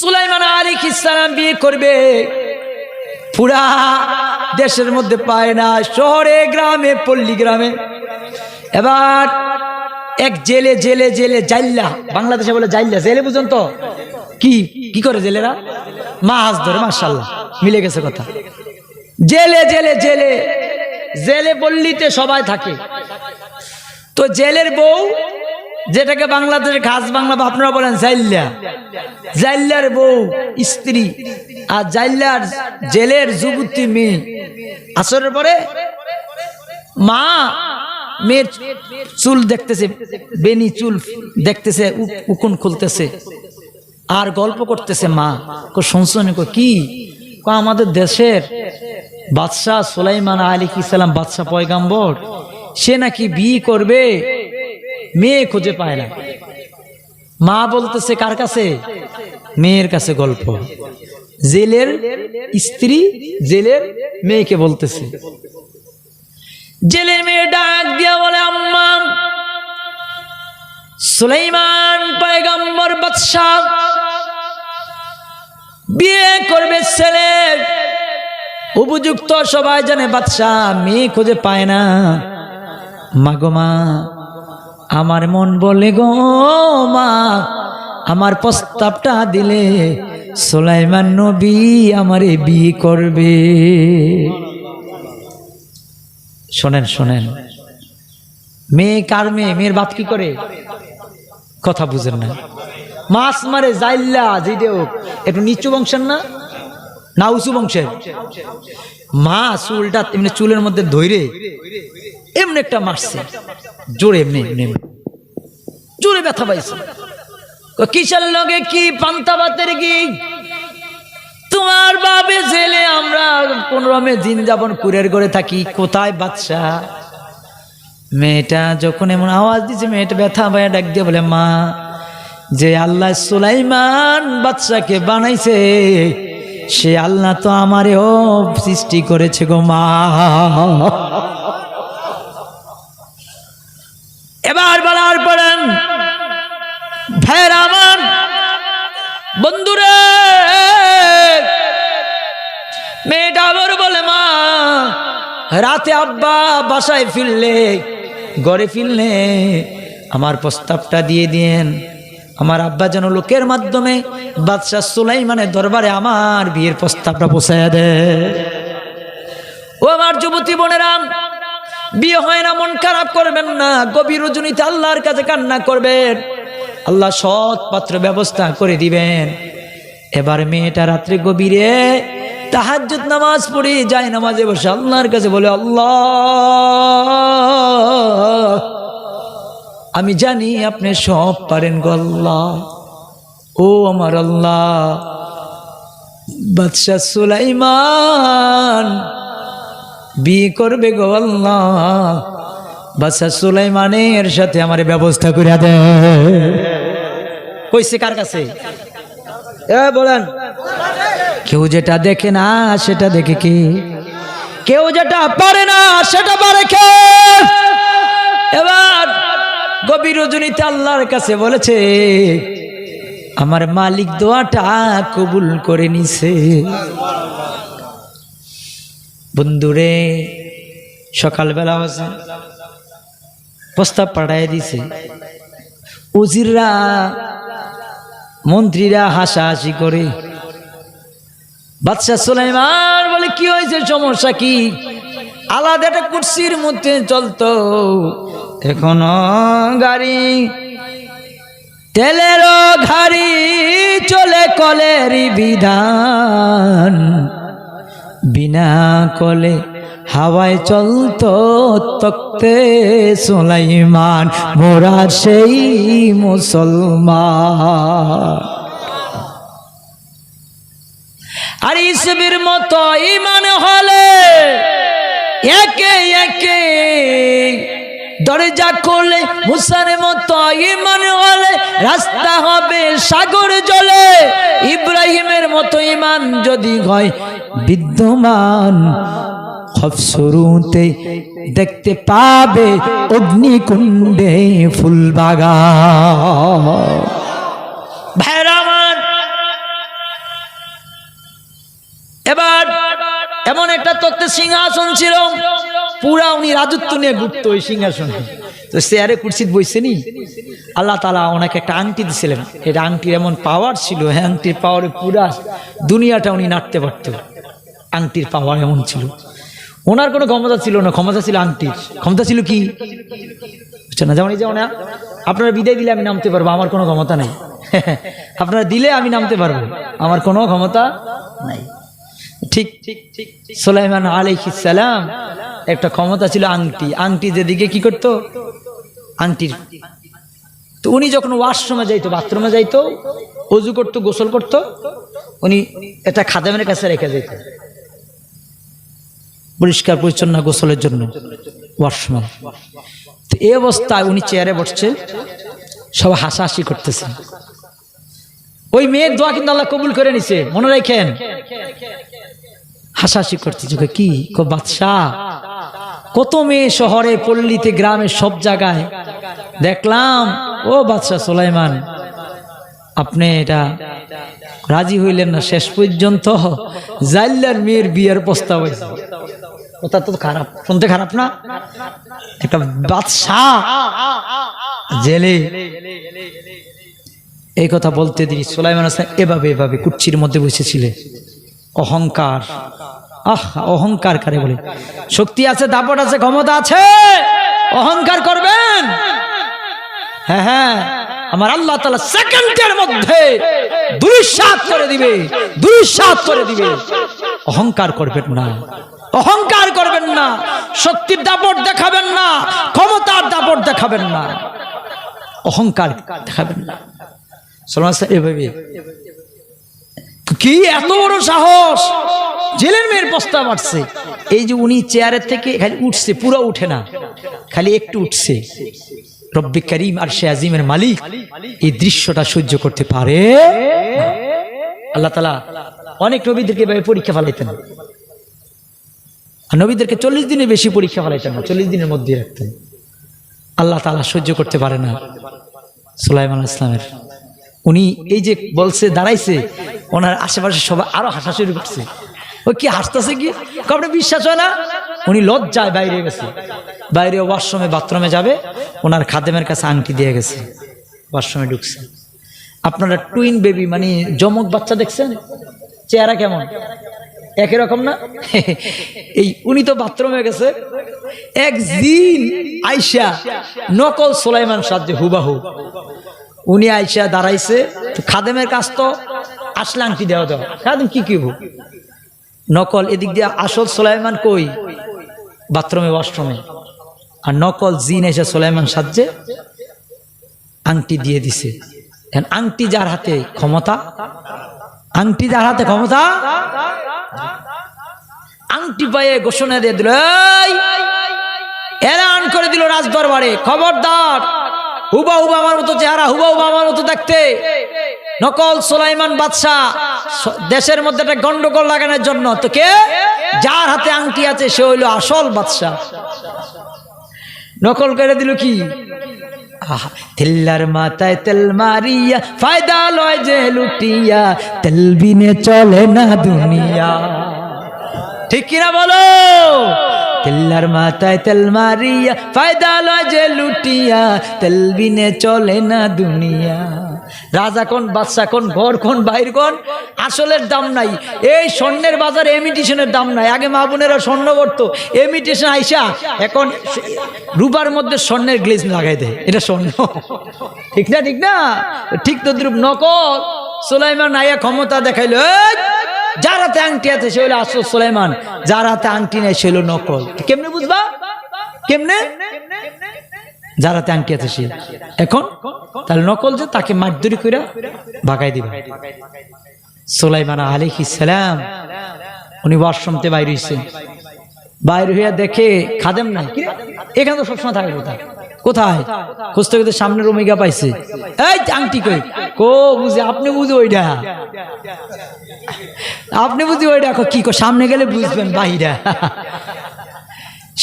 সুলাইমান আলাইহিস সালাম বিয়ে করবে, পুরা দেশের মধ্যে পায় না, শহরে গ্রামে পল্লী গ্রামে। এবার এক জেলে জেলে জেলে জাইল্লা, বাংলাদেশে বলে জাইল্লা, জেলে বুঝুন তো কি কি করে জেলেরা? মাছ ধরে। মাশাআল্লাহ, মিলে গেছে কথা। জেলে জেলে জেলে জেলে পল্লীতে সবাই থাকে। তো জেলের বউ, যেটাকে বাংলাদেশে খাস বাংলা আপনারা বলেন জাইল্লা, জাইল্লার বউ স্ত্রী আর জাইল্লার জেলের যুবতী মেয়ে। আসরের পরে মা মেয়ের চুল দেখতেছে, বেনি চুল দেখতেছে, উকুন খুলতেছে আর গল্প করতেছে। মা শুনছেন কি? আমাদের দেশের বাদশাহ সুলাইমান আলাইহিস সালাম, বাদশাহ পয়গাম্বর, সে নাকি বিয়ে করবে, মেয়ে খুঁজে পায় না। মা বলতেছে কার কাছে? মেয়ের কাছে। গল্প জেলের স্ত্রী জেলের মেয়েকে বলতেছে। জেলের মেয়ে ডাক দিয়া বলে, আম্মা, সুলাইমান পয়গম্বর বাদশাহ বিয়ে করবে ছেলে, উপযুক্ত সবাই জানে বাদশাহ, মেয়ে খুঁজে পায় না। মাগো মা, আমার মন বলে গো মা, আমার প্রস্তাবটা দিলে সুলাইমান নবী আমারে বিয়ে করবে। শোনেন শোনেন, মেয়ে কার মেয়ে? মেয়ের বাপ কি করে? কথা বুঝেন না? মাছ মারে জাইল্লা, যেটাও একটু নিচু বংশের না, না উঁচু বংশের। মা চুলটা এমনি চুলের মধ্যে ধরে এমনি একটা মারছে জোরে, এমনি এমনি জোরে ব্যথা পাইছে। কিসের লগে কি পান্তা ভাতের কি? তোমার বাবে জেলে, আমরা কোন রমে দিন যাপন কুরের করে থাকি। কোথায় বাদশাহ? মেয়েটা যখন এমন আওয়াজ দিছে, মেয়েটা ব্যথা পায় ডাক দিয়ে বলে, মা, যে আল্লাহ সুলাইমান বাদশাকে বানাইছে, সে আল্লাহ তো আমারেও সৃষ্টি করেছে গো মা। এবার বলার পরেন ভাইয়ের আমার, বন্ধুরে, মেয়েটা আবার বলে, মা, রাতে আব্বা বাসায় ফিরলে, ঘরে ফিরলে আমার প্রস্তাবটা দিয়ে দিয়েন। আমার আব্বা যেন লোকের মাধ্যমে বাদশাহ সুলাইমানের দরবারে আমার বিয়ের প্রস্তাবটা পৌঁছায় দেয়। ও আমার যুবতী বোনেরা, বিয়ে হয় না, মন খারাপ করবেন না। গভীর রজনীতে আল্লাহর কাছে কান্না করবেন, আল্লাহ সৎ পাত্র ব্যবস্থা করে দিবেন। এবার মেয়েটা রাত্রে গভীরে তাহাজ্জুদ নামাজ পড়ে যায়, নামাজে বসে আল্লাহর কাছে বলে, আল্লাহ, আমি জানি আপনি সব পারেন গো আল্লাহ। ও আমার আল্লাহ, বাদশাহ সুলাইমান বিয়ে করবে গো আল্লাহ, বাদশাহ সুলাইমানের সাথে আমার ব্যবস্থা করে দে। কইছে কার কাছে? বলেন। কেউ যেটা দেখে না সেটা দেখে কে? কেউ যেটা পারে না সেটা পারে কে? এবার গভীর রজনীতে আল্লাহর কাছে বলেছে, আমার মালিক দোয়াটা কবুল করে নিছে। বন্ধুরে, সকালবেলা হচ্ছে প্রস্তাব পাঠায় দিছে। উজিররা, মন্ত্রীরা হাসাহাসি করে। বাদশাহ সুলাইমান বলে, কি হয়েছে, সমস্যা কি? আলাদা একটা কুর্সির মধ্যে চলতো, এখনো গাড়ি, তেলেরও ঘাড়ি চলে কলের বিধান, বিনা কলে হাওয়ায় চলতো তক্তে সুলাইমান, মোরা সেই মুসলমান। আর ইসবির মতো ইমান হলে একে একে দরজা খোলে, মুসার মতো ইমান হলে রাস্তা হবে সাগর জলে, ইব্রাহিমের মতো ইমান যদি হয় বিদ্যমান, খব শুরুতে দেখতে পাবে অগ্নিকুণ্ডে ফুলবাগান। ভাইরা আমার, এবার এমন একটা তত্ত্বের সিংহাসন ছিল, পুরা উনি রাজত্ব নিয়ে ঘুরতো ওই সিংহাসনে। তো চেয়ারে কুর্সিত বইছেনি, আল্লাহ তাআলা ওনাকে একটা আংটি দিছিলেন। এটা আংটির এমন পাওয়ার ছিল, হ্যাঁ আংটির পাওয়ারে পুরা দুনিয়াটা উনি নাড়তে পারত। আংটির পাওয়ার এমন ছিল। ওনার কোনো ক্ষমতা ছিল না, ক্ষমতা ছিল আংটির। ক্ষমতা ছিল কি বুঝছেন না? যেমন এই যেমন আপনারা বিদায় দিলে আমি নামতে পারবো, আমার কোনো ক্ষমতা নাই। আপনারা দিলে আমি নামতে পারবো, আমার কোনো ক্ষমতা নাই। ঠিক সুলাইমান আলাইহিস সালাম একটা ক্ষমতা ছিল আংটি। আংটি যেদিকে কি করতো আংটির, তো উনি যখন ওয়াশরুমে যাইতো, বাথরুমে যাইতো, ওযু করতো, গোসল করতো, উনি এটা খাদেমের কাছে রেখে যেত পরিষ্কার পরিচ্ছন্ন গোসলের জন্য ওয়াশরুমে। তো এই অবস্থায় উনি চেয়ারে বসছে, সব হাসাহাসি করতেছে। ওই মেয়ের দোয়া কিন্তু আল্লাহ কবুল করে নিছে, মনে রাখেন। হাসাহাসি করতেছে, কি বাদশাহ, কত মেয়ে শহরে পল্লীতে গ্রামে সব জায়গায় দেখলাম, ও বাদশাহ সুলাইমান আপনি এটা রাজি হইলেন না, শেষ পর্যন্ত জাইল্লার মেয়ের বিয়ের প্রস্তাব হয়েছে। ওটা তো খারাপ, শুনতে খারাপ না? একটা বাদশাহ জেলে এই কথা বলতে দিই। সুলাইমান এভাবে এভাবে কুচ্ছির মধ্যে বসেছিলেন। অহংকার, অহংকার কারে বলে? শক্তি আছে, দাপট আছে, ক্ষমতা আছে, অহংকার করবেন? হ্যাঁ হ্যাঁ, আমার আল্লাহ তাআলা সেকেন্ডের মধ্যে দুইশাত করে দিবে, দুইশাত করে দিবে। অহংকার করবেন না, অহংকার করবেন না, শক্তির দাপট দেখাবেন না, ক্ষমতার দাপট দেখাবেন না, অহংকার দেখাবেন না। এভাবে কি এত বড় সাহস, জেলের মেয়ের প্রস্তাব আসছে। এই যে উনি চেয়ারের থেকে খালি উঠছে, পুরো উঠে না, খালি একটু উঠছে। রব্বে করিম আরশে আজিমের মালিক এই দৃশ্যটা সহ্য করতে পারে? আল্লাহ তাআলা অনেক নবীদেরকে এভাবে পরীক্ষা ফেলাইতেন। নবীদেরকে 40 দিনের বেশি পরীক্ষা ফেলাইতেন না, 40 দিনের মধ্যে রাখতেন। আল্লাহ তাআলা সহ্য করতে পারে না সুলাইমান আলাইহিস সালামের। উনি এই যে বলছে দাঁড়াইছে, ওনার আশেপাশে সবাই আরো হাসা শুরু করছে। ওই কি হাসতেছে কি, কাউকে বিশ্বাস হয় না। উনি লজ্জায় বাইরে গেছে, বাইরে ওয়াশরুমে বাথরুমে যাবে, ওনার খাদেমের কাছে আংটি দিয়ে গেছে, ওয়াশরুমে ঢুকছে। আপনারা টুইন বেবি মানে জমক বাচ্চা দেখছেন, চেহারা কেমন একই রকম না? এই উনি তো বাথরুমে গেছে, এক জিন আইসা নকল সুলাইমান সাজে হুবাহু উনি আইসা দাঁড়াইছে। খাদেমের কাজ তো আসলে আংটি দেওয়া দেওয়া, খাদেম কি কি নকল এদিক দিয়ে, আসল সুলাইমান কই বাথরুমে ওয়াশরুমে, আর নকল জিন এসে সুলাইমান সাজে আংটি দিয়ে দিছে। আংটি যার হাতে ক্ষমতা, আংটি যার হাতে ক্ষমতা, আংটি পায়ে ঘোষণা দিয়ে দিল, এলান করে দিল রাজদরবারে, খবরদার, হুবা হুবা আমার মতো চেহারা, হুবা হুবা আমার মতো দেখতে, নকল সুলাইমান বাদশা দেশের মধ্যে একটা গন্ডগোল লাগানোর জন্য, তো কে যার হাতে আংটি আছে সে হইল আসল বাদশা। নকল করে দিল কি, তেল্লার মাথায় তেল মারিয়া ফায়দা লয় যে লুটিয়া, তেল বিনে চলে না দুনিয়া। ঠিক কিনা বলো? তেল্লার মাথায় তেল মারিয়া ফায়দা লয় যে লুটিয়া, তেল বিনে চলে না দুনিয়া। রাজা কোন, বাদশা কোন, ঘর কোন, বাইর কোন, আসলের দাম নাই। এই স্বর্ণের বাজারে ইমিটেশনের দাম নাই। আগে মা বোনেরা স্বর্ণ করতো, ইমিটেশন আইসা এখন রূপার মধ্যে স্বর্ণের গ্লেজ লাগাই দেয়, এটা স্বর্ণ। ঠিক না? ঠিক না? ঠিক তো দ্রুপ নকল সুলাইমান আইয়া ক্ষমতা দেখাইলো, যার হাতে আংটি আছে সে হলো আসল সুলাইমান, যার হাতে আংটি নেই সে হলো নকল। কেমনে বুঝবা? কেমনে? যার হাতে আংটি আছে সে। এখন তাহলে নকল যে, তাকে মারধরি করে ভাগাই দিবে। সুলাইমান আলাইহিস সালাম উনি ওয়াশরুমতে বাইরে হইছে, বাইরে হইয়া দেখে খাদেম নাই। এখানে তো সবসময় থাকে, কোথায় কোথায় খুঁজতে খুঁজতে সামনে রুমে গিয়ে পাইছে, এই আংটি কই, কো বুঝে, আপনি বুঝে ওইটা, আপনি বুঝি ওইটা কি সামনে গেলে বুঝবেন, বাহিরা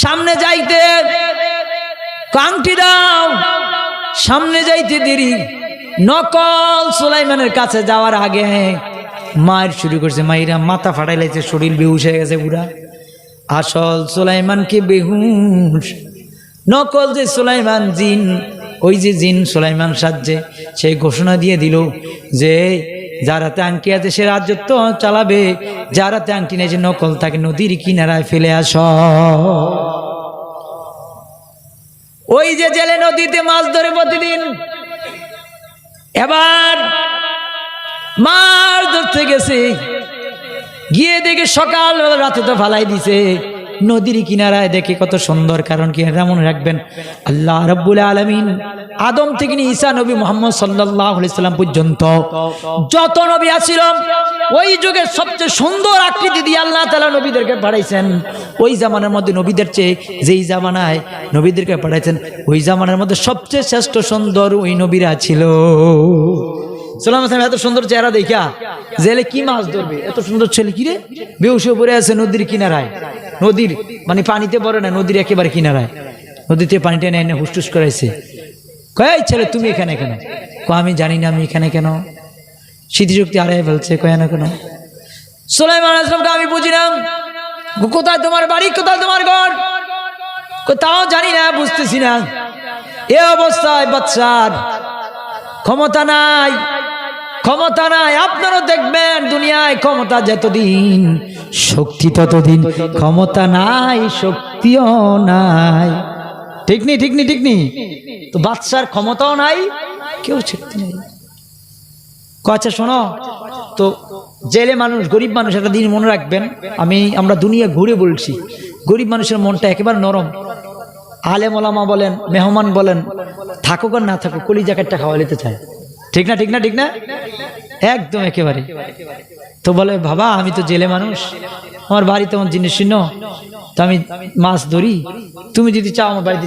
সামনে যাইতে আংটি দাও, সামনে যাইতে দেরি। নকল সুলাইমানের কাছে যাওয়ার আগে মায়ের শুরু করছে, মাইরা মাথা ফাটাই লাইছে, শরীর বেহুশ হয়ে গেছে পুরা। আসল সুলাইমানকে বেহুশ, নকল যে সুলাইমান জিন, ওই যে জিন সুলাইমান সাজে, সেই ঘোষণা দিয়ে দিল যে যার হাতে আংটি আছে সে রাজত্ব চালাবে, যার হাতে আংটি নেই, যে নকল তাকে নদীর কিনারায় ফেলে আস। ওই যে জেলে নদীতে মাছ ধরে প্রতিদিন, এবার মাছ ধরতে গেছে, গিয়ে দেখে সকাল রাতে তো ফালাই দিছে নদীর কিনারায়, দেখে কত সুন্দর। কারণ কি এটা মনে রাখবেন, আল্লাহ রাব্বুল আলামিন আদম থেকে নিয়ে ঈসা নবী মুহাম্মদ সাল্লাল্লাহু আলাইহি সাল্লাম পর্যন্ত যত নবী আছিল, ওই যুগের সবচেয়ে সুন্দর আকৃতি দিয়ে আল্লাহ তাআলা নবীদেরকে পাঠাইছেন। ওই জামানার মধ্যে নবীদের চেয়ে যেই জামানায় নবীদেরকে পাঠাইছেন, ওই জামানার মধ্যে সবচেয়ে শ্রেষ্ঠ সুন্দর ওই নবীরা ছিল। সালাম আসলাম এত সুন্দর চেহারা দেখা জেলে কি মাছ ধরবে, এত সুন্দর ছেলে কিরে বেহুশ হয়ে পড়ে আছে নদীর কিনারায়, নদীর মানে পানিতে পড়ে না, নদীর একেবারে কিনারায়, নদীতে পানিটা নেয় না, হুসটুস করাইছে। কয় ছেলে তুমি এখানে কেন? আমি জানি না আমি এখানে কেন, স্মৃতিশক্তি হারিয়ে ফেলছে। কয় না কেন? সুলাইমান আলাইহিস সালামকে আমি বুঝি না, কোথায় তোমার বাড়ি, কোথায় তোমার ঘর, তাও জানি না, বুঝতেছি না। এ অবস্থায় বাদশার ক্ষমতা নাই, ক্ষমতা নাই। আপনারা দেখবেন দুনিয়ায় ক্ষমতা যতদিন, শক্তি ততদিন। ক্ষমতা নাই, শক্তিও নাই। ঠিক নি, ঠিক নি, ঠিক নি? তো বাদশার ক্ষমতাও নাই, কেউ শক্তি নেই। আচ্ছা শোনো তো, জেলে মানুষ, গরিব মানুষ, একটা দিন মনে রাখবেন, আমরা দুনিয়া ঘুরে বলছি, গরিব মানুষের মনটা একেবারে নরম। আলেম ওলামা বলেন, মেহমান বলেন, থাকুক আর না থাকুক, কলিজা কাটটা খাওয়া নিতে চায়। ঠিক না, ঠিক না, ঠিক না? একদম একেবারে। তো বলে বাবা আমি তো জেলে মানুষ, আমার বাড়িতে আমার জিনিস শূন্য, তো আমি মাছ ধরি, তুমি যদি চাও আমার বাড়িতে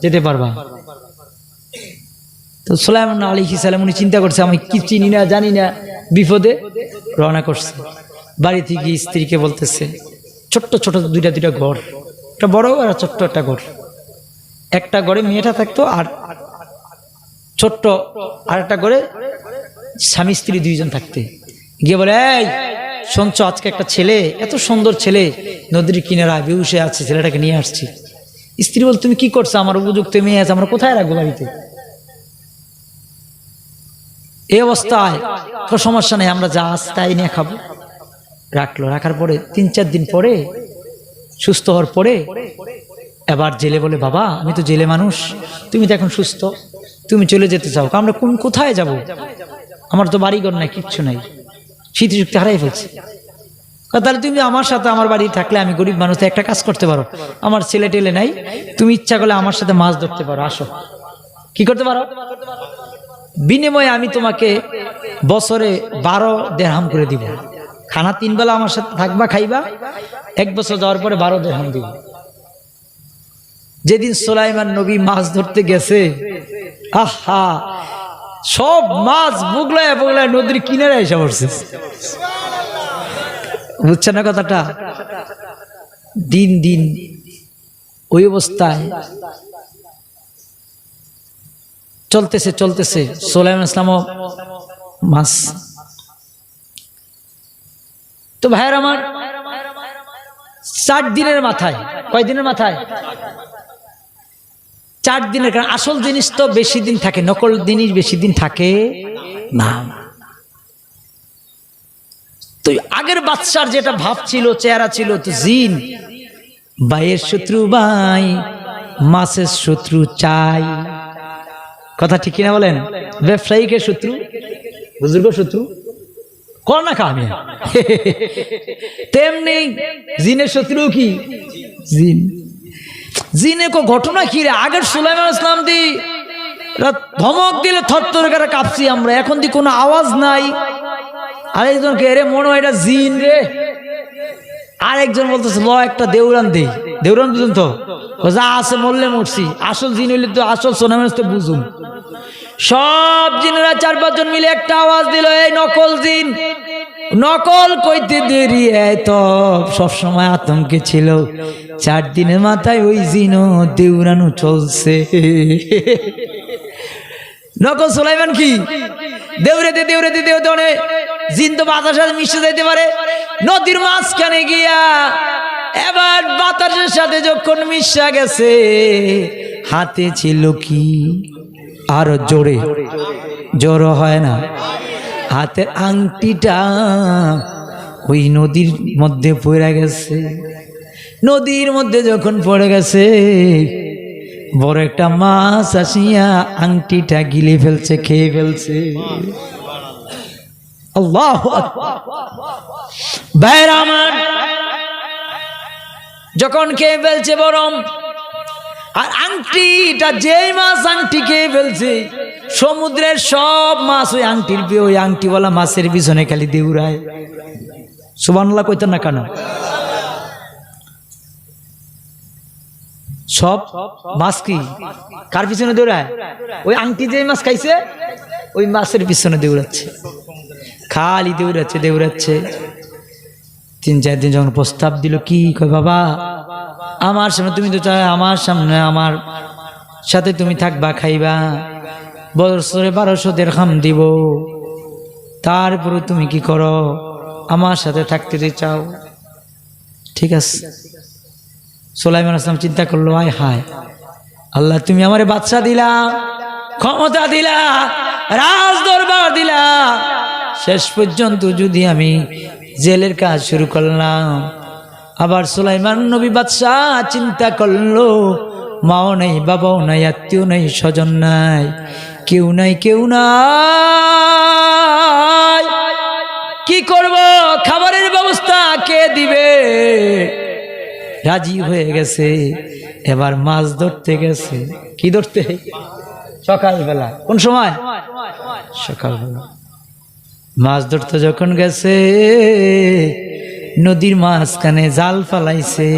যেতে পারবা। তো সুলাইমান আলাইহিস সালাম উনি চিন্তা করছে, আমি কি চিনি না জানি না, বিপদে রওনা করছে। বাড়ি থেকে স্ত্রীকে বলতেছে, ছোট্ট ছোট দুইটা ঘর, একটা বড় আর ছোট্ট একটা ঘর, একটা ঘরে মেয়েটা থাকতো আর ছোট্ট আর একটা ঘরে স্বামী স্ত্রী দুইজন থাকতে। গিয়ে বলে, এই শুনছো, আজকে একটা ছেলে, এত সুন্দর ছেলে নদীর কিনারায় বেহুশে আছে, ছেলেটাকে নিয়ে আসছি। স্ত্রী বল, তুমি কি করছো? আমার উপযুক্ত মেয়ে আছে, আমরা কোথায় রাখবো বাড়িতে? এই অবস্থায় কোনো সমস্যা নেই, আমরা যা আছে তাই নিয়ে খাবো। রাখলো, রাখার পরে 3-4 দিন পরে সুস্থ হওয়ার পরে এবার জেলে বলে, বাবা আমি তো জেলে মানুষ, তুমি তো এখন সুস্থ, তুমি চলে যেতে চাও, আমরা কোথায় যাব? আমার তো বাড়িঘর নাই, কিচ্ছু নাই, স্মৃতিশক্তি হারাই ফেলছি। তাহলে তুমি আমার সাথে আমার বাড়ি থাকলে, আমি গরিব মানুষ, একটা কাজ করতে পারো, আমার ছেলে টেলে নাই, তুমি ইচ্ছা করলে আমার সাথে মাছ ধরতে পারো, আসো। কি করতে পারো? বিনিময়ে আমি তোমাকে বছরে 12 দিরহাম করে দিব, খানা 3 বেলা আমার সাথে থাকবা, খাইবা, 1 বছর যাওয়ার পরে 12 দিরহাম দিব। যেদিন সুলাইমান নবী মাছ ধরতে গেছে, আহা, সব মাছ বুগলায় বুগলায় নদীর কিনারে এসে পড়ছে। বুঝছেন না কথাটা? দিন দিন ওই অবস্থায় চলতেছে চলতেছে। সুলাইমান ইসলামও মাছ। তো ভাইয়ের আমার, 4 দিনের মাথায়, কয় দিনের মাথায়? 4 দিনের। কারণ আসল জিনিস তো বেশি দিন থাকে, নকল জিনিস বেশি দিন থাকে না। তো আগের বাদশার যেটা ভাব ছিল, চেহারা ছিল, তো জিন ভাইয়ের শত্রু ভাই, মাছের শত্রু চাই। কথা ঠিক কিনা বলেন? ব্যবসায়ীকে শত্রু, বুজুর্গ শত্রু, কর না খাওয়া নিয়ে। তেমনি জিনের শত্রু কি? জিন। জিনের কো ঘটনা কি রে? আগের সুলাইমান ইসলাম দি ধমক দিলে থরথর করে কাঁপছি আমরা, এখন দি কোনো আওয়াজ নাই। আরেকজনকে এরে মনে হয় এটা জিন রে, আরেকজন বলতেছে ল একটা দেউরান দেই। দেউরান বুঝুন তো, যা আছে মরলে মরছি, আসল জিন হইলে তো আসল সুলাইমান তো বুঝুন। সব জিনেরা 4-5 জন মিলে একটা আওয়াজ দিল, এই নকল জিন। নকল কইতে দেরি, তো সবসময় আতঙ্কে ছিল। 4 দিনের মাথায় ওই জিনও দেউরানো চলছে। নকল সুলাইমান কি দেউরেতে দেউরেতে দেউরেতে জিন তো বাতাসের সাথে মিশে যেতে পারে। নদীর মাঝখানে গিয়া এবার বাতাসের সাথে যখন মিশা গেছে, হাতে ছিল কি, আরো জোরে জোরো হয় না, হাতের আংটিটা ওই নদীর মধ্যে পড়ে গেছে। নদীর মধ্যে যখন পড়ে গেছে, বড় একটা মাছ আসিয়া আংটিটা গিলে ফেলছে, খেয়ে ফেলছে। আল্লাহু আকবার। ভাইরা আমার, যখন খেয়ে ফেলছে বরং, আর আংটিটা, যেই মাছ আংটি খেয়ে ফেলছে, সমুদ্রের সব মাছ ওই আংটির ওই আংটিওয়ালা মাছের পিছনে খালি দৌড়ায়। সুবহানাল্লাহ কইতেন না কেন? সব মাছ কি কার পিছনে দৌড়ায়? ওই আংটি যেই মাছ খাইছে ওই মাছের পিছনে দৌড়াচ্ছে, খালি দৌড়াচ্ছে দৌড়াচ্ছে। 3-4 দিন যখন প্রস্তাব দিল, কি কয়, বাবা আমার সামনে তুমি তো চাই, আমার সামনে আমার সাথে তুমি থাকবা, খাইবা, বছরে 1200 দিরহাম দিব, তারপরে তুমি কি করো, আমার সাথে থাকতে চাও, ঠিক আছে। সুলাইমান আসলাম চিন্তা করলো, আয় হায় আল্লাহ, তুমি আমারে বাদশা দিলা, ক্ষমতা দিলা, রাজ দরবার দিলা, শেষ পর্যন্ত যদি আমি জেলের কাজ শুরু করলাম। আবার সুলাইমান নবী বাদশা চিন্তা করলো, মাও নাই, বাবাও নাই, আত্মীয় নাই, স্বজন নাই, কেউ নাই, কেউ নাই, কি করব, খাবারের ব্যবস্থা কে দিবে? রাজি হয়ে গেছে। এবার মাছ ধরতে গেছে। কি ধরতে? সকালবেলা। কোন সময়? সকালবেলা। মাছ ধরতে যখন গেছে, নদীর মাঝখানে জাল ফালাইছে।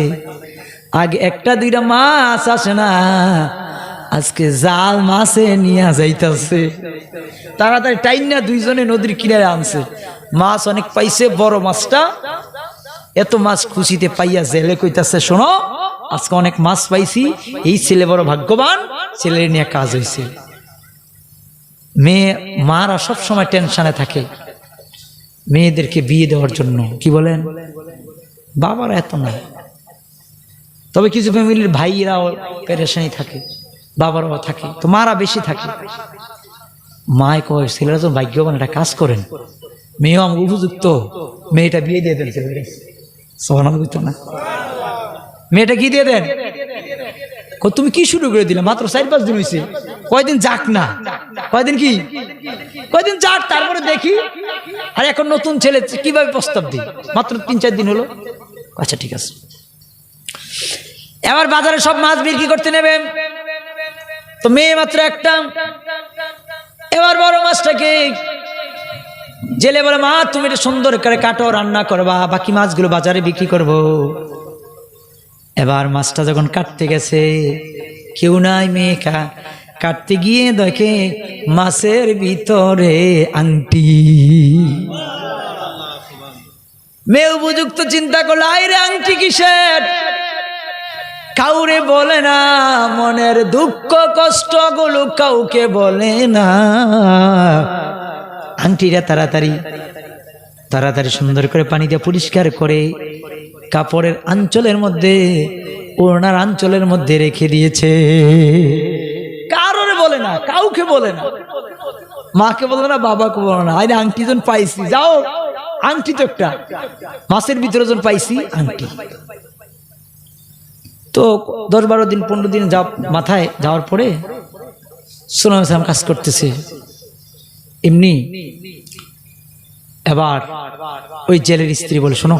আগে 1-2টা মাছ আসে না, আজকে জাল মাছে নিয়ে যাইতেছে। তাড়াতাড়ি টাইনা দুইজনে নদীর কিনারে আনছে। মাছ অনেক পাইছে, বড় মাছটা। এত মাছ খুশিতে পাইয়া জেলে কইতাছে, শোনো আজকে অনেক মাছ পাইছি, এই ছেলে বড় ভাগ্যবান, ছেলের নিয়ে কাজ হয়েছে। মেয়ে মারা সব সময় টেনশনে থাকে মেয়েদেরকে বিয়ে দেওয়ার জন্য। কি বলেন? বাবারা এত না, তবে কিছু ফ্যামিলির ভাইরাও পেরেশানি থাকে, বাবারাও থাকে, তো মারা বেশি থাকে। মায় কয়, ছেলেরা তো ভাগ্যবান, একটা কাজ করেন, মেয়েও আমাকে উপযুক্ত, মেয়েটা বিয়ে দিয়ে দেন। না, মেয়েটা কি দিয়ে দেন? তুমি কি শুরু করে দিলে? মাত্র 4-5 দিন হয়েছে, কয়দিন যাক না, কয়দিন কি, কয়দিন যাক, তারপরে দেখি। আর এখন নতুন ছেলে কিভাবে প্রস্তাব দিই? মাত্র 3-4 দিন হলো। আচ্ছা ঠিক আছে। এবার বাজারে সব মাছ বিক্রি করতে নেবে, তো মেয়ে মাত্র একটা। এবার বড় মাছটাকে জেলে বলে, মা তুমি এটা সুন্দর করে কাটো, রান্না করবা, বাকি মাছগুলো বাজারে বিক্রি করব। এবার মাছটা যখন কাটতে গেছে, কেউ নাই, মেয়ে কাটতে গিয়ে দেখে মাছের ভিতরে আংটি। মেয়ে উপযুক্ত চিন্তা করলো, আইরে আংটি কিসের? কাউরে বলে না, মনের দুঃখ কষ্ট গুলো কাউকে বলে না। আংটিটা তাড়াতাড়ি সুন্দর করে পানি দিয়ে পরিষ্কার করে কাপড়ের আঁচলের মধ্যে, ওড়নার আঁচলের মধ্যে রেখে দিয়েছে। কারোর বলে না, কাউকে বলে না, মাকে বলে না, বাবাকে বলে না। আরে আংটি জন পাইছি, যাও, আংটি তো একটা মাছের ভিতরে জন পাইছি আংটি। তো 10-12 দিন 15 দিন মাথায় যাওয়ার পরে সুলাইমান কাজ করতেছে এমনি। এবার ওই জেলের স্ত্রী বলে, শোনো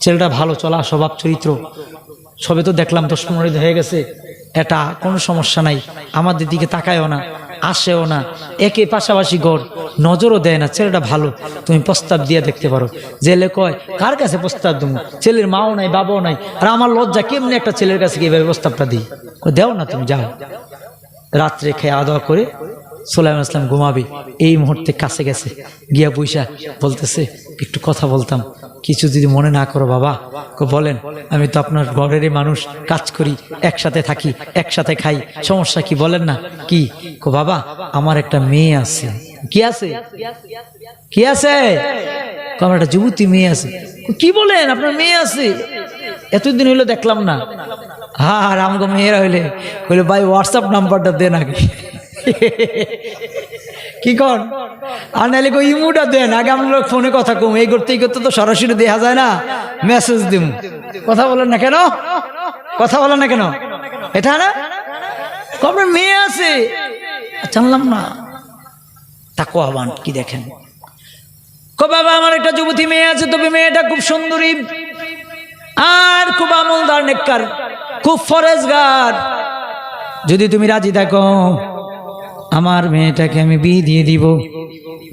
ছেলেটা ভালো চলা স্বভাব চরিত্র, সবে তো দেখলাম 10-15 দিন হয়ে গেছে, এটা কোনো সমস্যা নাই, আমাদের দিকে তাকায়ও না, আসেও না, একে পাশাপাশি ঘর, নজরও দেয় না, ছেলেটা ভালো, তুমি প্রস্তাব দিয়ে দেখতে পারো। জেলে কয়, কার কাছে প্রস্তাব দেবো? ছেলের মাও নাই, বাবাও নাই, আর আমার লজ্জা, কেমনি একটা ছেলের কাছে কিভাবে প্রস্তাবটা দিই? দেও না, তুমি যাও। রাত্রে খেয়ে আদা করে সুলাইমান আসলাম ঘুমাবি, এই মুহূর্তে কাছে গেছে, গিয়া বৈশা বলতেছে, একটু কথা বলতাম, কিছু যদি মনে না করো বাবা। বলেন, আমি তো আপনার ঘরেরই মানুষ, কাজ করি, একসাথে থাকি, একসাথে খাই, সমস্যা কি বলেন না? কি? বাবা আমার একটা মেয়ে আছে, কি আছে? কি আছে? আমার একটা যুবতী মেয়ে আছে। কি বলেন, আপনার মেয়ে আছে? এতদিন হইলো দেখলাম না। হ্যাঁ, আর আমাকে মেয়েরা হইলে ভাই হোয়াটসঅ্যাপ নাম্বারটা দেন আগে। কি কর, আর নাহলে ইমুটা দেন আগে, আমরা ফোনে কথা কম। এই করতে তো সরাসরি দেখা যায় না, মেসেজ দিম। কথা বলেন না কেন? কথা বলেন না কেন? এটা না আপনার মেয়ে আছে, জানলাম না। তাকওয়াবান কি দেখেন, বাবা আমার একটা যুবতী মেয়ে আছে, তবে মেয়েটা খুব সুন্দরী আর খুব আমলদার, নেককার, খুব ফরেজগার। যদি তুমি রাজি থাকো আমার মেয়েটাকে আমি বিয়ে দিয়ে দিব।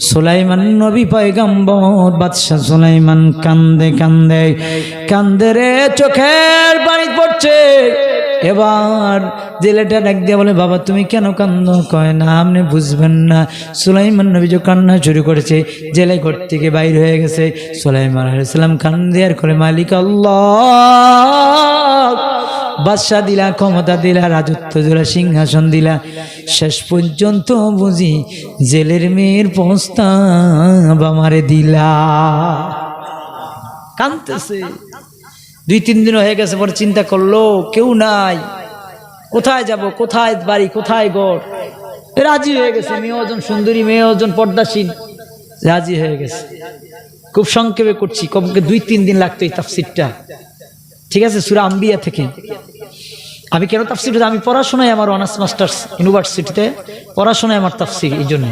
সুলাইমান নবী পয়গম্বর বাদশা সুলাইমান কান্দে কান্দে কান্দে রে, চোখের পানি পড়ছে। এবার জেলেটা ডাক দিয়ে বলে, বাবা তুমি কেন কান্দ? কয় না আপনি বুঝবেন না। সুলাইমান নবী যে কান্না শুরু করেছে, জেলে ঘর থেকে বাইর হয়ে গেছে। সুলাইমান আলাইহিস সালাম কান্দে আর করে, মালিক আল্লাহ, বাদশা দিলা, ক্ষমতা দিলা, রাজত্ব দিলা, সিংহাসন দিলা, শেষ পর্যন্ত বুঝি জেলের মেয়ের প্রস্তাব আমারে দিলা। কাঁদতেছে। 2-3 দিন হয়ে গেছে। পরে চিন্তা করলো কেউ নাই, কোথায় যাব, কোথায় বাড়ি, কোথায় ঘর। রাজি হয়ে গেছে। মেয়ে ওজন সুন্দরী, মেয়ে ওজন পর্দাসীন, রাজি হয়ে গেছে। খুব সংক্ষেপে করছি, কমকে 2-3 দিন লাগতো এই তাফসিরটা। ঠিক আছে, সূরা আম্বিয়া থেকে। আমি কেন তাফসির, আমি পড়াশোনায়, আমার অনার্স মাস্টার্স ইউনিভার্সিটিতে পড়াশোনায় আমার তাফসির। এই জন্য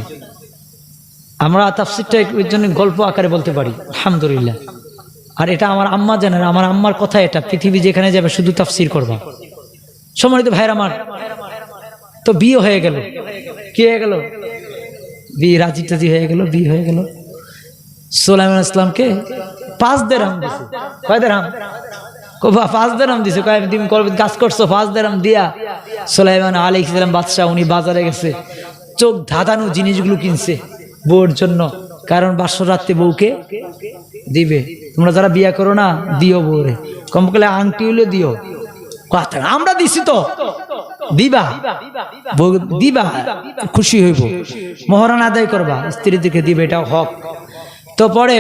আমরা তাফসিরটা এর জন্য গল্প আকারে বলতে পারি, আলহামদুলিল্লাহ। আর এটা আমার আম্মা জানেন, আমার আম্মার কথা এটা, পৃথিবী যেখানে যাবে শুধু তাফসির করবা। সম্মানিত ভাইরা আমার, তো বিয়ে হয়ে গেল। কি হয়ে গেল? বিয়ে, রাজি টাজি হয়ে গেল, বিয়ে হয়ে গেল। সুলাইমান ইসলামকে 5 দিরহাম দিছে। কয় দিরহাম? 5 দিরহাম দিছে। কয় তুমি কাজ করছো, 5 দিরহাম দিয়া সুলাইমান আলাইহিস সালাম বাদশা, উনি বাজারে গেছে, চোখ ধাঁধানো জিনিসগুলো কিনছে বউর জন্য। কারণ বাসর রাত্রে বউকে দিবে। তোমরা যারা বিয়া করো না, দিও বউরে, কম করে আংটি হলে দিও। কথা আমরা দিছি তো দিবা, বউ দিবা, খুশি হইব, মহরান আদায় করবা, স্ত্রী দিকে দিবে, এটাও হক। তো পরে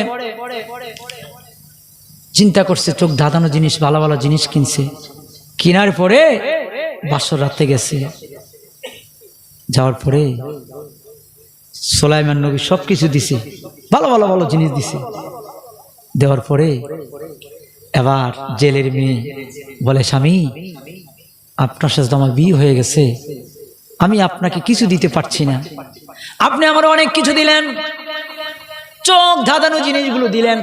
চিন্তা করছে, চোখ ধাঁধানো জিনিস, ভালো ভালো জিনিস কিনছে। কেনার পরে বাসর রাতে গেছে। যাওয়ার পরে সুলাইমান নবী সবকিছু দিছে, ভালো ভালো ভালো জিনিস দিছে। দেওয়ার পরে এবার জেলের মেয়ে বলে, স্বামী আপনার সাথে আমার বিয়ে হয়ে গেছে, আমি আপনাকে কিছু দিতে পারছি না। আপনি আমার অনেক কিছু দিলেন, চোখ ধাঁধানো জিনিসগুলো দিলেন,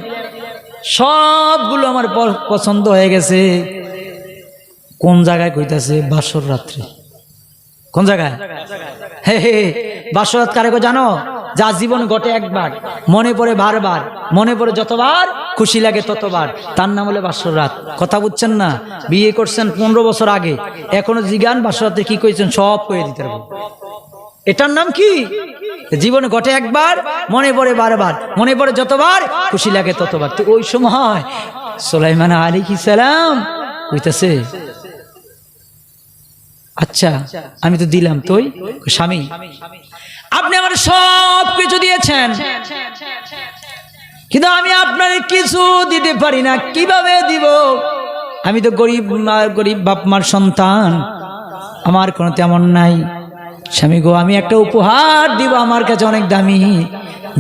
সবগুলো আমার পছন্দ হয়ে গেছে। কোন জায়গায় কইতাছে? বাসর রাত্রে। কোন জায়গায়? হে হে, বাসর রাত কারে গো জানো? যা জীবন ঘটে একবার, মনে পড়ে বারবার, মনে পড়ে যতবার, খুশি লাগে ততবার, তার নাম হলো বাসর রাত। কথা বুঝছেন না? বিয়ে করছেন 15 বছর আগে, এখনো জিগান বাসর রাতে কি কইছেন, সব কয়ে দিতে পারবো। এটার নাম কি? জীবনে ঘটে একবার, মনে পড়ে বারবার, মনে পড়ে যতবার, খুশি লাগে ততবার। তো ওই সময় সুলাইমান আলাইহিস সালাম কইতাছে, আচ্ছা আমি তো দিলাম, তুই স্বামী আপনি আমার সব কিছু দিয়েছেন, কিন্তু আমি আপনার কিছু দিতে পারি না। কিভাবে দিব? আমি তো গরিব বাপ মার সন্তান, আমার কোনো তেমন নাই। স্বামী গো, আমি একটা উপহার দিব, আমার কাছে অনেক দামি,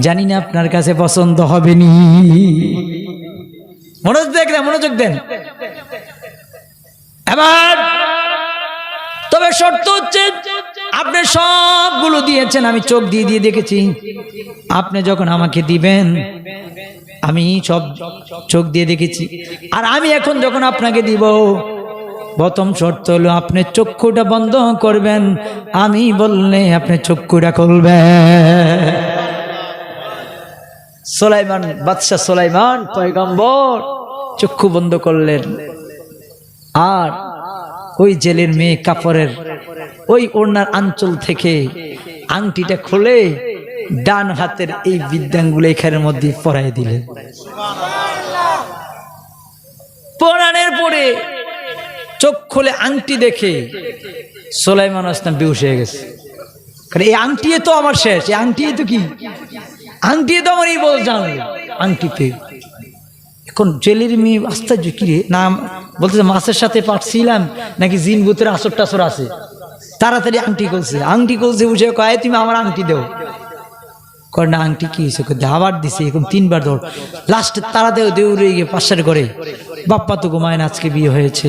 জানি না আপনার কাছে পছন্দ হবে নি। মনোযোগ দেন। এবার তবে শর্ত হচ্ছে, আপনি সবগুলো দিয়েছেন, আমি চোখ দিয়ে দিয়ে দেখেছি। আপনি যখন আমাকে দিবেন, আমি সব চোখ দিয়ে দেখেছি। আর আমি এখন যখন আপনাকে দিব, প্রথম শর্ত হলো আপনি চক্ষুটা বন্ধ করবেন, আমি বললে আপনি চক্ষুটা খুলবেন। সুলাইমান, বাদশা সুলাইমান পয়গম্বর চক্ষু বন্ধ করলেন। আর ওই জেলের মেয়ে কাপড়ের ওই ওড়নার আঁচল থেকে আংটিটা খুলে ডান হাতের এই বিদ্যাঙ্গুলো এখানের মধ্যে পরাই দিলেন। পরানের পরে চোখ খুলে আংটি দেখে সুলাইমান আসলাম বেহুশ হয়ে গেছে। কারণ এই আংটি তো আমার শেষ, এই আংটি তো কি, আংটি তো আমার এই বল জানলো আংটি পেয়ে। এখন জেলের মেয়ে আশ্চর্য, কি রে না বলতেছে মাছের সাথে পাঠছিলাম নাকি জিন ভূতের আসর টাসর আছে, তাড়াতাড়ি আংটি করছে, আংটি করছে বুঝে কয় তুমি আমার আংটি দেও, কর না আংটি কি হয়েছে, আবার দিছে, এরকম 3 বার দৌড়, লাস্টে তারা দেউড়ে গিয়ে পাশের ঘরে, বাপ্পা তো ঘুমায় না, আজকে বিয়ে হয়েছে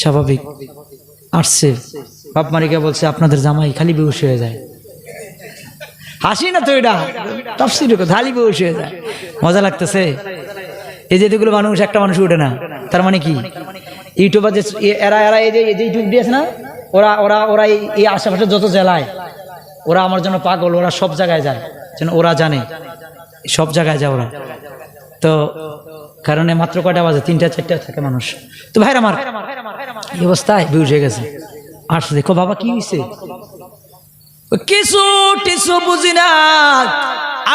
স্বাভাবিক আসছে, বাপ মারিকা বলছে আপনাদের জামাই খালি বেহুশ হয়ে যায়, হাসি না তো এটা তাফসীর খালি বেহুশ হয়ে যায়, মজা লাগতেছে। এই যেগুলো মানুষ, একটা মানুষ উঠে না, তার মানে কি ইউটিউবার যে এরা এই যে ইউটিউব দিয়েছে না, ওরা ওরা ওরা এই আশেপাশে যত জেলায় ওরা আমার জন্য পাগল, ওরা সব জায়গায় যায়, যেন ওরা জানে সব জায়গায় যায় ওরা। তো কারণে মাত্র কয়টা বাজে, 3টা 4টা থাকে মানুষ। তো ভাইরা আমার এই অবস্থায় বেহুশ হয়ে গেছে, আসছে, দেখো বাবা কি হয়েছে, কিছু টিসু বুঝি না,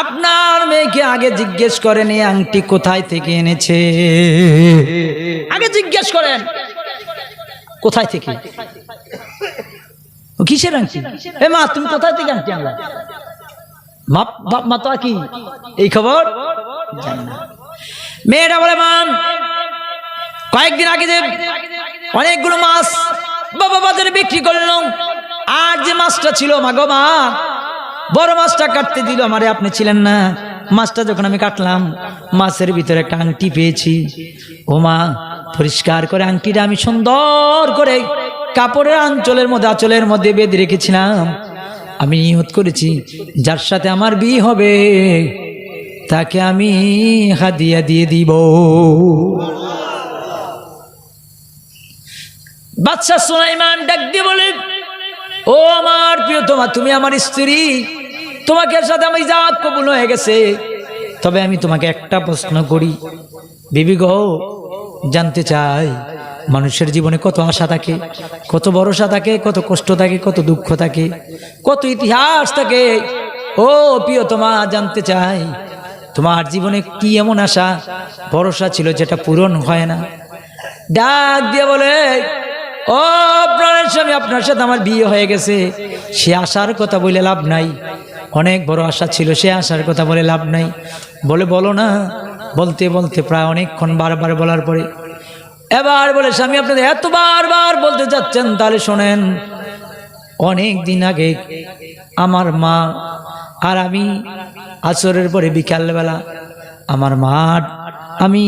আপনার মেয়েকে আগে জিজ্ঞেস করেন এই আংটি কোথায় থেকে এনেছে, আগে জিজ্ঞেস করেন কোথায় থেকে, কিসের আংটি, এ মা তুমি কোথায় থেকে আংটি আনলা, মা তো কি এই খবর জানে না। মেয়েরা বলে মা কয়েকদিন আগে যে অনেকগুলো মাছ বাবা বাজারে বিক্রি করলাম, আর যে মাছটা ছিল মা গো মা, বড় মাছটা কাটতে দিল আমারে, আপনি ছিলেন না, মাছটা যখন আমি কাটলাম মাছের ভিতরে একটা আংটি পেয়েছি, ও মা পরিষ্কার করে আংটিটা আমি সুন্দর করে কাপড়ের আঁচলের মধ্যে বেঁধে রেখেছিলাম, আমি নিয়ত করেছি যার সাথে আমার বিয়ে হবে তাকে আমি হাদিয়া দিয়ে দিব। বাদশা সুলাইমান ডাক দিয়ে বলে, ও আমার প্রিয়তমা, তুমি আমার স্ত্রী, তোমাকে সাথে আমি জাত কবুল হয়ে গেছে, তবে আমি তোমাকে একটা প্রশ্ন করি বিবি গো, জানতে চাই মানুষের জীবনে কত আশা থাকে, কত ভরসা থাকে, কত কষ্ট থাকে, কত দুঃখ থাকে, কত ইতিহাস থাকে, ও প্রিয়তমা জানতে চাই তোমার জীবনে কি এমন আশা ভরসা ছিল যেটা পূরণ হয় না। ডাক দিয়ে বলে, ও প্রাণের স্বামী, আপনার সাথে আমার বিয়ে হয়ে গেছে, সে আশার কথা বলে লাভ নাই, অনেক বড় আশা ছিল, সে আশার কথা বলে লাভ নাই, বলে বলো না, বলতে বলতে প্রায় অনেকক্ষণ বারবার বলার পরে এবার বলে, স্বামী আপনাদের এত বারবার বলতে যাচ্ছেন, তাহলে শোনেন, অনেক দিন আগে আমার মা আর আমি আসরের পরে বিকালবেলা আমার মা, আমি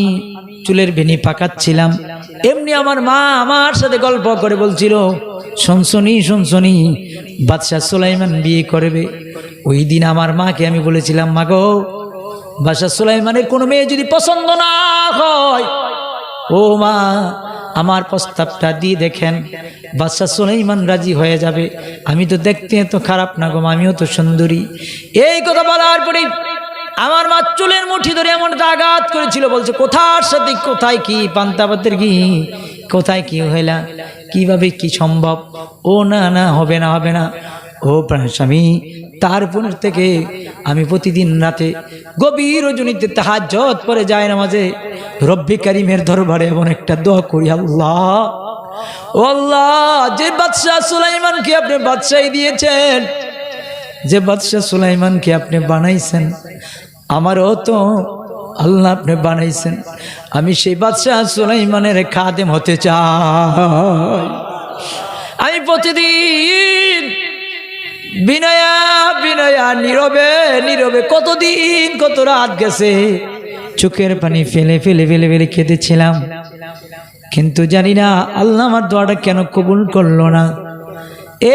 চুলের বেনি পাকাচ্ছিলাম, এমনি আমার মা আমার সাথে গল্প করে বলছিল, শুনছনি বাদশা সুলাইমান বিয়ে করবে। ওই দিন আমার মাকে আমি বলেছিলাম, মা গো, বাদশা সুলাইমানের কোনো মেয়ে যদি পছন্দ না হয়, ও মা আমার প্রস্তাবটা দিয়ে দেখেন, বাদশা সুলাইমান রাজি হয়ে যাবে, আমি তো দেখতে এত খারাপ না গো, আমিও তো সুন্দরী। এই কথা বলার পরে আমার মা চুলের মুঠি ধরে এমন আঘাত করেছিল, বলছে কোথার সাথে কোথায় কি পান্তাপাতের কি, কোথায় কি হইলা, কিভাবে কি সম্ভব, ও না না হবে না হবে না, ও প্রাণ স্বামী, তারপর থেকে আমি প্রতিদিন রাতে গভীর রজনীতে তাহাজ্জুদ পড়ে যায় নামাজে রব্বি কারীমের দরবারে এমন একটা দোয়া করি, আল্লাহ ও আল্লাহ, যে বাদশা সুলাইমানকে আপনি বাদশাহী দিয়েছেন, যে বাদশা সুলাইমানকে আপনি বানাইছেন, আমারও তো আল্লাহ আপনি বানাইছেন, আমি সেই বাদশা সুলাইমানের খাদেম হতে চাই। আমি প্রতিদিন বিনয়া বিনয়া নীরবে নীরবে কতদিন কত রাত গেছে চোখের পানি ফেলে ফেলে ফেলে ফেলে কেঁদেছিলাম, কিন্তু জানি না আল্লাহ আমার দোয়াটা কেন কবুল করলো না।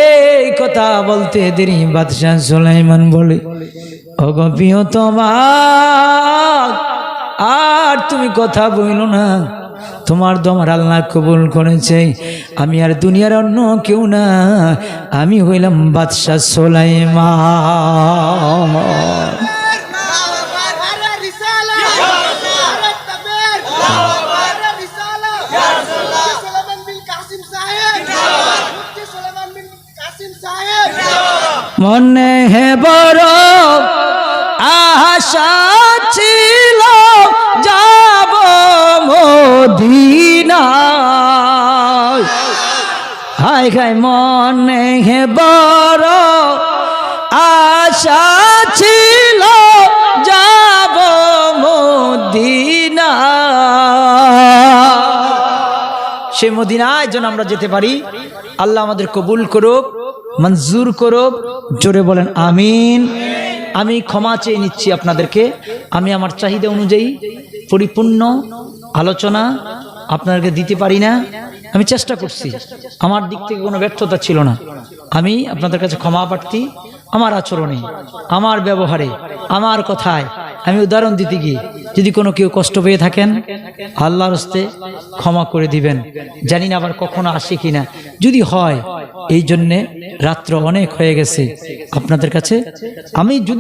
এই কথা বলতে দেরি বাদশা সুলাইমান বলে, ওগো প্রিয়তমা, আর তুমি কথা বইল না, তোমার দোয়ার আল্লাহ কবুল করেছে, আমি আর দুনিয়ার অন্য কেউ না, আমি হইলাম বাদশা সুলাইমান। মনে হে বড় আশা ছিল যাব মদিনায়, হায় হায় মনে হে বড় সেই মদিনায় যেন আমরা যেতে পারি। আল্লাহ আমাদের কবুল করুক, মঞ্জুর করুক। জোরে বলেন আমিন। আমি ক্ষমা চেয়ে নিচ্ছি আপনাদেরকে। আমি আমার চাহিদা অনুযায়ী পরিপূর্ণ আলোচনা আপনাদেরকে দিতে পারি না। আমি চেষ্টা করছি, আমার দিক থেকে কোনো ব্যর্থতা ছিল না। আমি আপনাদের কাছে ক্ষমা প্রার্থী। আমার আচরণে, আমার ব্যবহারে, আমার কথায় আমি উদাহরণ দিতে গিয়ে যদি কোনো কেউ কষ্ট পেয়ে থাকেন, আল্লাহর হস্তে ক্ষমা করে দিবেন। জানি না আবার কখনো আসে কিনা, যদি হয় এই জন্যে রাত্র অনেক হয়ে গেছে আপনাদের কাছে আমি যদি